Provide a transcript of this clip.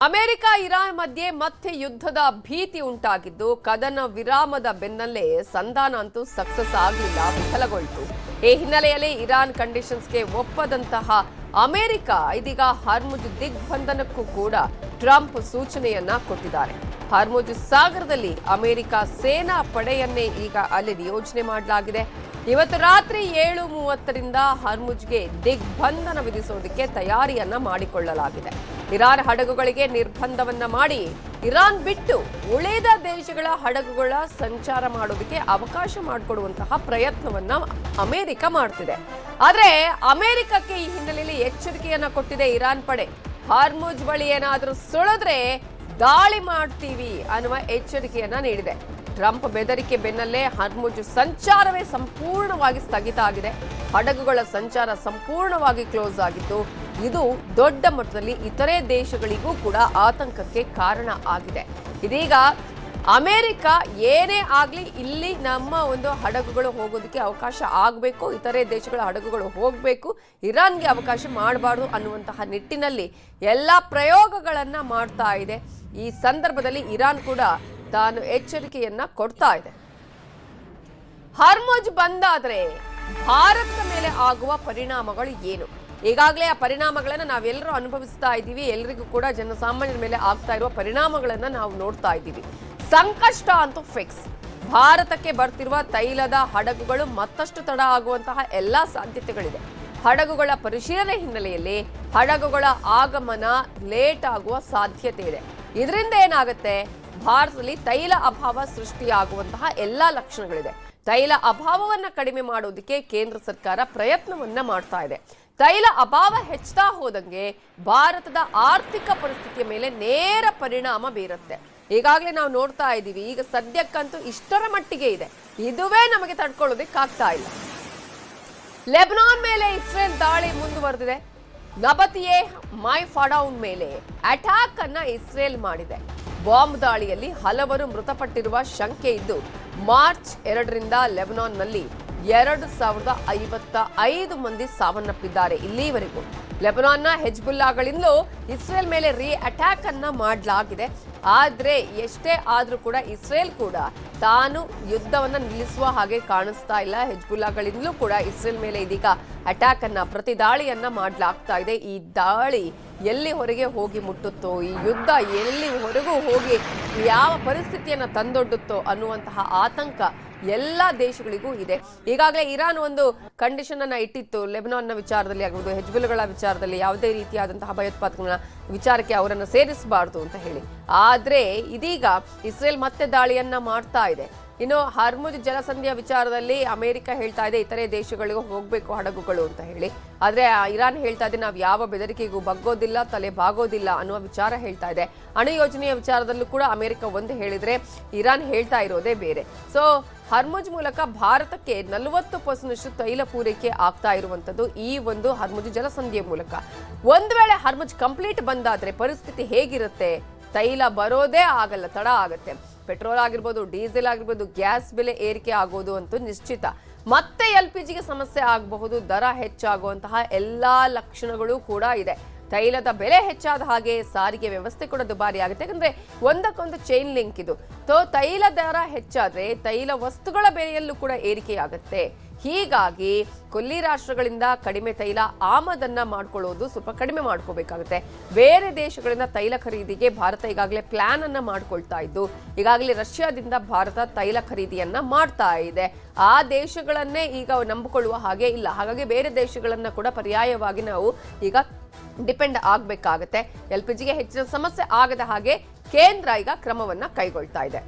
America Iran ಮಧ್ಯೆ ಮತ್ತೆ ಯುದ್ಧದ ಭೀತಿ ಉಂಟಾಗಿದ್ದು ಕದನ ವಿರಾಮದ ಬೆನ್ನಲ್ಲೇ ಸಂಧಾನ ಅಂತೂ ಸಕ್ಸಸ್ ಆಗಲಿಲ್ಲ, ವಿಫಲಗೊಳ್ತು. ಈ ಹಿನ್ನೆಲೆಯಲ್ಲಿ ಇರಾನ್ ಕಂಡೀಷನ್ಸ್ಗೆ ಒಪ್ಪದಂತಹ ಅಮೆರಿಕ ಇದೀಗ ಹಾರ್ಮುಜ್ ದಿಗ್ಬಂಧನಕ್ಕೂ ಕೂಡ ಟ್ರಂಪ್ ಸೂಚನೆಯನ್ನ ಕೊಟ್ಟಿದ್ದಾರೆ. ಹಾರ್ಮುಜ್ ಸಾಗರದಲ್ಲಿ ಅಮೆರಿಕ ಸೇನಾ ಪಡೆಯನ್ನೇ ಈಗ ಅಲ್ಲಿ ನಿಯೋಜನೆ ಮಾಡಲಾಗಿದೆ. ಇವತ್ತು ರಾತ್ರಿ 7:30ರಿಂದ ಹಾರ್ಮುಜ್ಗೆ ದಿಗ್ಬಂಧನ ವಿಧಿಸೋದಕ್ಕೆ ತಯಾರಿಯನ್ನ ಮಾಡಿಕೊಳ್ಳಲಾಗಿದೆ. ಇರಾನ್ ಹಡಗುಗಳಿಗೆ ನಿರ್ಬಂಧವನ್ನ ಮಾಡಿ ಇರಾನ್ ಬಿಟ್ಟು ಉಳಿದ ದೇಶಗಳ ಹಡಗುಗಳ ಸಂಚಾರ ಮಾಡೋದಕ್ಕೆ ಅವಕಾಶ ಮಾಡಿಕೊಡುವಂತಹ ಪ್ರಯತ್ನವನ್ನ ಅಮೆರಿಕ ಮಾಡ್ತಿದೆ. ಆದ್ರೆ ಅಮೆರಿಕಕ್ಕೆ ಈ ಹಿನ್ನೆಲೆಯಲ್ಲಿ ಎಚ್ಚರಿಕೆಯನ್ನ ಕೊಟ್ಟಿದೆ ಇರಾನ್ ಪಡೆ. ಹಾರ್ಮುಜ್ ಬಳಿ ಏನಾದರೂ ಸುಳಿದ್ರೆ ದಾಳಿ ಮಾಡ್ತೀವಿ ಅನ್ನುವ ಎಚ್ಚರಿಕೆಯನ್ನ ನೀಡಿದೆ. ಟ್ರಂಪ್ ಬೆದರಿಕೆ ಬೆನ್ನಲ್ಲೇ ಹಾರ್ಮುಜ್ ಸಂಚಾರವೇ ಸಂಪೂರ್ಣವಾಗಿ ಸ್ಥಗಿತ ಆಗಿದೆ. ಹಡಗುಗಳ ಸಂಚಾರ ಸಂಪೂರ್ಣವಾಗಿ ಕ್ಲೋಸ್ ಆಗಿತ್ತು. ಇದು ದೊಡ್ಡ ಮಟ್ಟದಲ್ಲಿ ಇತರೆ ದೇಶಗಳಿಗೂ ಕೂಡ ಆತಂಕಕ್ಕೆ ಕಾರಣ ಆಗಿದೆ. ಇದೀಗ ಅಮೆರಿಕ ಏನೇ ಆಗ್ಲಿ ಇಲ್ಲಿ ನಮ್ಮ ಒಂದು ಹಡಗುಗಳು ಹೋಗೋದಕ್ಕೆ ಅವಕಾಶ ಆಗಬೇಕು, ಇತರೆ ದೇಶಗಳ ಹಡಗುಗಳು ಹೋಗಬೇಕು, ಇರಾನ್ಗೆ ಅವಕಾಶ ಮಾಡಬಾರ್ದು ಅನ್ನುವಂತಹ ನಿಟ್ಟಿನಲ್ಲಿ ಎಲ್ಲ ಪ್ರಯೋಗಗಳನ್ನ ಮಾಡ್ತಾ ಇದೆ. ಈ ಸಂದರ್ಭದಲ್ಲಿ ಇರಾನ್ ಕೂಡ ತಾನು ಎಚ್ಚರಿಕೆಯನ್ನ ಕೊಡ್ತಾ ಇದೆ. ಹಾರ್ಮುಜ್ ಬಂದಾದ್ರೆ ಭಾರತದ ಮೇಲೆ ಆಗುವ ಪರಿಣಾಮಗಳು ಏನು? ಈಗಾಗಲೇ ಆ ಪರಿಣಾಮಗಳನ್ನ ನಾವೆಲ್ಲರೂ ಅನುಭವಿಸ್ತಾ ಇದ್ದೀವಿ. ಎಲ್ಲರಿಗೂ ಕೂಡ ಜನಸಾಮಾನ್ಯರ ಮೇಲೆ ಆಗ್ತಾ ಇರುವ ಪರಿಣಾಮಗಳನ್ನ ನಾವು ನೋಡ್ತಾ ಇದ್ದೀವಿ. ಸಂಕಷ್ಟ ಅಂತೂ ಫಿಕ್ಸ್. ಭಾರತಕ್ಕೆ ಬರ್ತಿರುವ ತೈಲದ ಹಡಗುಗಳು ಮತ್ತಷ್ಟು ತಡ ಆಗುವಂತಹ ಎಲ್ಲಾ ಸಾಧ್ಯತೆಗಳಿದೆ. ಹಡಗುಗಳ ಪರಿಶೀಲನೆ ಹಿನ್ನೆಲೆಯಲ್ಲಿ ಹಡಗುಗಳ ಆಗಮನ ಲೇಟ್ ಆಗುವ ಸಾಧ್ಯತೆ ಇದೆ. ಇದರಿಂದ ಏನಾಗುತ್ತೆ, ಭಾರತದಲ್ಲಿ ತೈಲ ಅಭಾವ ಸೃಷ್ಟಿಯಾಗುವಂತಹ ಎಲ್ಲಾ ಲಕ್ಷಣಗಳಿದೆ. ತೈಲ ಅಭಾವವನ್ನ ಕಡಿಮೆ ಮಾಡೋದಕ್ಕೆ ಕೇಂದ್ರ ಸರ್ಕಾರ ಪ್ರಯತ್ನವನ್ನ ಮಾಡ್ತಾ ಇದೆ. ತೈಲ ಅಭಾವ ಹೆಚ್ಚುತ್ತಾ ಹೋದಂಗೆ ಭಾರತದ ಆರ್ಥಿಕ ಪರಿಸ್ಥಿತಿಯ ಮೇಲೆ ನೇರ ಪರಿಣಾಮ ಬೀರುತ್ತೆ. ಈಗಾಗಲೇ ನಾವು ನೋಡ್ತಾ ಇದ್ದೀವಿ. ಈಗ ಸದ್ಯಕ್ಕಂತೂ ಇಷ್ಟರ ಮಟ್ಟಿಗೆ ಇದೆ, ಇದುವೇ ನಮಗೆ ತಡ್ಕೊಳ್ಳೋದಕ್ಕಾಗ್ತಾ ಇಲ್ಲ. ಲೆಬನಾನ್ ಮೇಲೆ ಇಸ್ರೇಲ್ ದಾಳಿ ಮುಂದುವರೆದಿದೆ. ನಬತಿಯೇ ಮೈಫಾಡೌನ್ ಮೇಲೆ ಅಟ್ಯಾಕ್ ಅನ್ನ ಇಸ್ರೇಲ್ ಮಾಡಿದೆ. ಬಾಂಬ್ ದಾಳಿಯಲ್ಲಿ ಹಲವರು ಮೃತಪಟ್ಟಿರುವ ಶಂಕೆ ಇದ್ದು ಮಾರ್ಚ್ 2ರಿಂದ ಲೆಬನಾನ್ನಲ್ಲಿ 2055 ಮಂದಿ ಸಾವನ್ನಪ್ಪಿದ್ದಾರೆ. ಇಲ್ಲಿವರೆಗೂ ಲೆಬನಾನ್ನ ಹೆಜ್ಬುಲ್ಲಾಗಳಿಂದಲೂ ಇಸ್ರೇಲ್ ಮೇಲೆ ರೀ ಅಟ್ಯಾಕ್ ಅನ್ನ ಮಾಡಲಾಗಿದೆ. ಆದ್ರೆ ಎಷ್ಟೇ ಆದ್ರೂ ಕೂಡ ಇಸ್ರೇಲ್ ಕೂಡ ತಾನು ಯುದ್ಧವನ್ನ ನಿಲ್ಲಿಸುವ ಹಾಗೆ ಕಾಣಿಸ್ತಾ ಇಲ್ಲ. ಹೆಜ್ಬುಲ್ಲಾಗಳಿಂದಲೂ ಕೂಡ ಇಸ್ರೇಲ್ ಮೇಲೆ ಇದೀಗ ಅಟ್ಯಾಕ್ ಅನ್ನ ಪ್ರತಿ ದಾಳಿಯನ್ನ ಮಾಡಲಾಗ್ತಾ ಇದೆ. ಈ ದಾಳಿ ಎಲ್ಲಿ ಹೊರಗೆ ಹೋಗಿ ಮುಟ್ಟುತ್ತೋ, ಈ ಯುದ್ಧ ಎಲ್ಲಿ ಹೊರಗೂ ಹೋಗಿ ಯಾವ ಪರಿಸ್ಥಿತಿಯನ್ನ ತಂದೊಡ್ಡುತ್ತೋ ಅನ್ನುವಂತಹ ಆತಂಕ ಎಲ್ಲ ದೇಶಗಳಿಗೂ ಇದೆ. ಈಗಾಗಲೇ ಇರಾನ್ ಒಂದು ಕಂಡೀಷನ್ ಅನ್ನ ಇಟ್ಟಿತ್ತು, ಲೆಬನಾನ್ನ ವಿಚಾರದಲ್ಲಿ ಆಗಬಹುದು, ಹೆಜ್ಬುಲ್ಗಳ ವಿಚಾರದಲ್ಲಿ ಯಾವುದೇ ರೀತಿಯಾದಂತಹ ಭಯೋತ್ಪಾದಕನ ವಿಚಾರಕ್ಕೆ ಅವರನ್ನು ಸೇರಿಸಬಾರದು ಅಂತ ಹೇಳಿ. ಆದ್ರೆ ಇದೀಗ ಇಸ್ರೇಲ್ ಮತ್ತೆ ದಾಳಿಯನ್ನ ಮಾಡ್ತಾ ಇದೆ. ಇನ್ನು ಹಾರ್ಮುಜ್ ಜಲಸಂಧಿಯ ವಿಚಾರದಲ್ಲಿ ಅಮೆರಿಕ ಹೇಳ್ತಾ ಇದೆ ಇತರೆ ದೇಶಗಳಿಗೂ ಹೋಗ್ಬೇಕು ಹಡಗುಗಳು ಅಂತ ಹೇಳಿ. ಆದ್ರೆ ಇರಾನ್ ಹೇಳ್ತಾ ಇದೆ ನಾವು ಯಾವ ಬೆದರಿಕೆಗೂ ಬಗ್ಗೋದಿಲ್ಲ, ತಲೆ ಬಾಗೋದಿಲ್ಲ ಅನ್ನುವ ವಿಚಾರ ಹೇಳ್ತಾ ಇದೆ. ಅಣು ಯೋಜನೆಯ ವಿಚಾರದಲ್ಲೂ ಕೂಡ ಅಮೆರಿಕ ಒಂದು ಹೇಳಿದ್ರೆ ಇರಾನ್ ಹೇಳ್ತಾ ಇರೋದೇ ಬೇರೆ. ಸೊ ಹಾರ್ಮುಜ್ ಮೂಲಕ ಭಾರತಕ್ಕೆ 40% ತೈಲ ಪೂರೈಕೆ ಆಗ್ತಾ ಇರುವಂತದ್ದು ಈ ಒಂದು ಹಾರ್ಮುಜ್ ಜಲಸಂಧಿಯ ಮೂಲಕ. ಒಂದು ವೇಳೆ ಹಾರ್ಮುಜ್ ಕಂಪ್ಲೀಟ್ ಬಂದಾದ್ರೆ ಪರಿಸ್ಥಿತಿ ಹೇಗಿರುತ್ತೆ? ತೈಲ ಬರೋದೇ ಆಗಲ್ಲ, ತಡ ಆಗತ್ತೆ. ಪೆಟ್ರೋಲ್ ಆಗಿರ್ಬೋದು, ಡೀಸೆಲ್ ಆಗಿರ್ಬೋದು, ಗ್ಯಾಸ್ ಬೆಲೆ ಏರಿಕೆ ಆಗೋದು ಅಂತೂ ನಿಶ್ಚಿತ. ಮತ್ತೆ LPGಗೆ ಸಮಸ್ಯೆ ಆಗಬಹುದು, ದರ ಹೆಚ್ಚಾಗುವಂತಹ ಎಲ್ಲಾ ಲಕ್ಷಣಗಳು ಕೂಡ ಇದೆ. ತೈಲದ ಬೆಲೆ ಹೆಚ್ಚಾದ ಹಾಗೆ ಸಾರಿಗೆ ವ್ಯವಸ್ಥೆ ಕೂಡ ದುಬಾರಿ ಆಗುತ್ತೆ. ಯಾಕಂದ್ರೆ ಒಂದಕ್ಕೊಂದು ಚೈನ್ ಲಿಂಕ್ ಇದು. ತೈಲ ದರ ಹೆಚ್ಚಾದ್ರೆ ತೈಲ ವಸ್ತುಗಳ ಬೆಲೆಯಲ್ಲೂ ಕೂಡ ಏರಿಕೆಯಾಗುತ್ತೆ. ಹೀಗಾಗಿ ಕೊಲ್ಲಿ ರಾಷ್ಟ್ರಗಳಿಂದ ಕಡಿಮೆ ತೈಲ ಆಮದನ್ನ ಮಾಡ್ಕೊಳ್ಳೋದು ಸ್ವಲ್ಪ ಕಡಿಮೆ ಮಾಡ್ಕೋಬೇಕಾಗುತ್ತೆ. ಬೇರೆ ದೇಶಗಳಿಂದ ತೈಲ ಖರೀದಿಗೆ ಭಾರತ ಈಗಾಗಲೇ ಪ್ಲಾನ್ ಅನ್ನ ಮಾಡ್ಕೊಳ್ತಾ ಇದ್ದು, ಈಗಾಗಲೇ ರಷ್ಯಾದಿಂದ ಭಾರತ ತೈಲ ಖರೀದಿಯನ್ನ ಮಾಡ್ತಾ ಇದೆ. ಆ ದೇಶಗಳನ್ನೇ ಈಗ ನಂಬಿಕೊಳ್ಳುವ ಹಾಗೆ ಇಲ್ಲ. ಹಾಗಾಗಿ ಬೇರೆ ದೇಶಗಳನ್ನ ಕೂಡ ಪರ್ಯಾಯವಾಗಿ ನಾವು ಈಗ ಡಿಪೆಂಡ್ ಆಗಬೇಕಾಗುತ್ತೆ. LPGಗೆ ಹೆಚ್ಚಿನ ಸಮಸ್ಯೆ ಆಗದ ಹಾಗೆ ಕೇಂದ್ರ ಈಗ ಕ್ರಮವನ್ನ ಕೈಗೊಳ್ತಾ ಇದೆ.